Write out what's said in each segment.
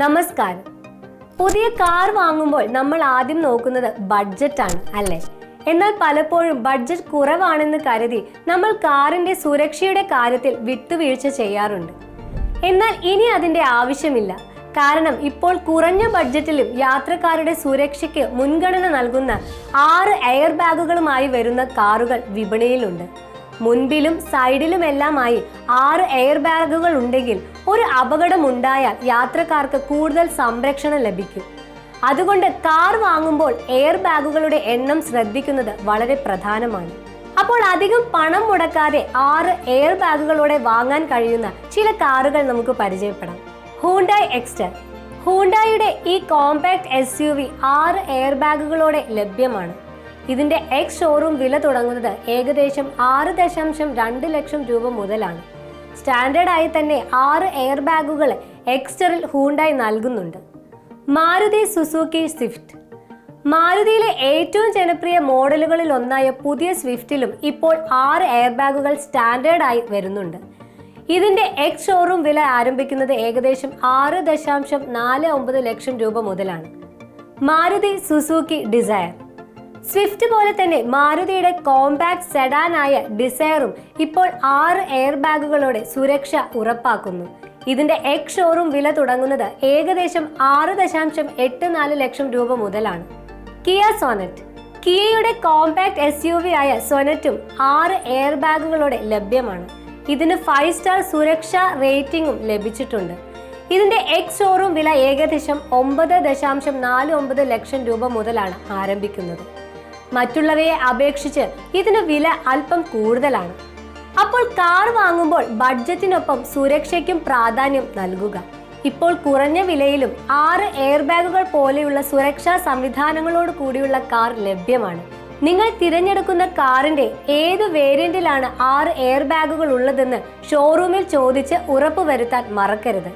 നമസ്കാരം. പുതിയ കാർ വാങ്ങുമ്പോൾ നമ്മൾ ആദ്യം നോക്കുന്നത് ബഡ്ജറ്റാണ് അല്ലേ? എന്നാൽ പലപ്പോഴും ബഡ്ജറ്റ് കുറവാണെന്ന് കരുതി നമ്മൾ കാറിന്റെ സുരക്ഷയുടെ കാര്യത്തിൽ വിട്ടുവീഴ്ച ചെയ്യാറുണ്ട്. എന്നാൽ ഇനി അതിന്റെ ആവശ്യമില്ല. കാരണം ഇപ്പോൾ കുറഞ്ഞ ബഡ്ജറ്റിലും യാത്രക്കാരുടെ സുരക്ഷയ്ക്ക് മുൻഗണന നൽകുന്ന 6 എയർ ബാഗുകളുമായി വരുന്ന കാറുകൾ വിപണിയിലുണ്ട്. മുൻപിലും സൈഡിലുമെല്ലാമായി 6 എയർ ബാഗുകൾ ഉണ്ടെങ്കിൽ ഒരു അപകടം ഉണ്ടായാൽ യാത്രക്കാർക്ക് കൂടുതൽ സംരക്ഷണം ലഭിക്കും. അതുകൊണ്ട് കാർ വാങ്ങുമ്പോൾ എയർ ബാഗുകളുടെ എണ്ണം ശ്രദ്ധിക്കുന്നത് വളരെ പ്രധാനമാണ്. അപ്പോൾ അധികം പണം മുടക്കാതെ 6 എയർ ബാഗുകളോടെ വാങ്ങാൻ കഴിയുന്ന ചില കാറുകൾ നമുക്ക് പരിചയപ്പെടാം. Hyundai Exter. ഹ്യുണ്ടായിയുടെ ഈ കോമ്പാക്ട് SUV 6 എയർ ബാഗുകളോടെ ലഭ്യമാണ്. ഇതിന്റെ എക്സ് ഷോറൂം വില തുടങ്ങുന്നത് ഏകദേശം 6.2 ലക്ഷം രൂപ മുതലാണ്. സ്റ്റാൻഡേർഡ് ആയി തന്നെ 6 എയർ ബാഗുകൾ എക്സ്റ്ററിൽ ഹ്യുണ്ടായി നൽകുന്നുണ്ട്. Maruti Suzuki Swift. മാരുതിയിലെ ഏറ്റവും ജനപ്രിയ മോഡലുകളിൽ ഒന്നായ പുതിയ സ്വിഫ്റ്റിലും ഇപ്പോൾ 6 എയർ ബാഗുകൾ സ്റ്റാൻഡേർഡ് ആയി വരുന്നുണ്ട്. ഇതിന്റെ എക്സ് ഷോറൂം വില ആരംഭിക്കുന്നത് ഏകദേശം 6.49 ലക്ഷം രൂപ മുതലാണ്. Maruti Suzuki Dzire. സ്വിഫ്റ്റ് പോലെ തന്നെ മാരുതിയുടെ കോമ്പാക്ട് സെഡാനായ ഡിസയറും ഇപ്പോൾ 6 എയർ ബാഗുകളോടെ സുരക്ഷ ഉറപ്പാക്കുന്നു. ഇതിന്റെ എക്സ് ഷോറൂം വില തുടങ്ങുന്നത് ഏകദേശം 6.84 ലക്ഷം രൂപ മുതലാണ്. Kia Sonet. കിയയുടെ കോമ്പാക്ട് SUV ആയ സൊനറ്റും 6 എയർ ബാഗുകളോടെ ലഭ്യമാണ്. ഇതിന് 5 സ്റ്റാർ സുരക്ഷാ റേറ്റിംഗും ലഭിച്ചിട്ടുണ്ട്. ഇതിന്റെ എക്സ് ഷോറൂം വില ഏകദേശം 9.49 ലക്ഷം രൂപ മുതലാണ് ആരംഭിക്കുന്നത്. മറ്റുള്ളവയെ അപേക്ഷിച്ച് ഇതിന് വില അല്പം കൂടുതലാണ്. അപ്പോൾ കാർ വാങ്ങുമ്പോൾ ബഡ്ജറ്റിനൊപ്പം സുരക്ഷയ്ക്കും പ്രാധാന്യം നൽകുക. ഇപ്പോൾ കുറഞ്ഞ വിലയിലും 6 എയർ ബാഗുകൾ പോലെയുള്ള സുരക്ഷാ സംവിധാനങ്ങളോട് കൂടിയുള്ള കാർ ലഭ്യമാണ്. നിങ്ങൾ തിരഞ്ഞെടുക്കുന്ന കാറിന്റെ ഏത് വേരിയന്റിലാണ് 6 എയർ ബാഗുകൾ ഉള്ളതെന്ന് ഷോറൂമിൽ ചോദിച്ച് ഉറപ്പുവരുത്താൻ മറക്കരുത്.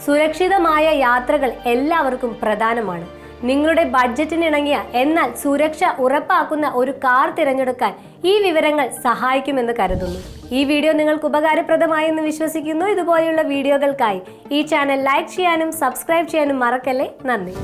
സുരക്ഷിതമായ യാത്രകൾ എല്ലാവർക്കും പ്രധാനമാണ്. നിങ്ങളുടെ ബഡ്ജറ്റിനിണങ്ങിയ എന്നാൽ സുരക്ഷ ഉറപ്പാക്കുന്ന ഒരു കാർ തിരഞ്ഞെടുക്കാൻ ഈ വിവരങ്ങൾ സഹായിക്കുമെന്ന് കരുതുന്നു. ഈ വീഡിയോ നിങ്ങൾക്ക് ഉപകാരപ്രദമായി എന്ന് വിശ്വസിക്കുന്നു. ഇതുപോലെയുള്ള വീഡിയോകൾക്കായി ഈ ചാനൽ ലൈക്ക് ചെയ്യാനും സബ്സ്ക്രൈബ് ചെയ്യാനും മറക്കല്ലേ. നന്ദി.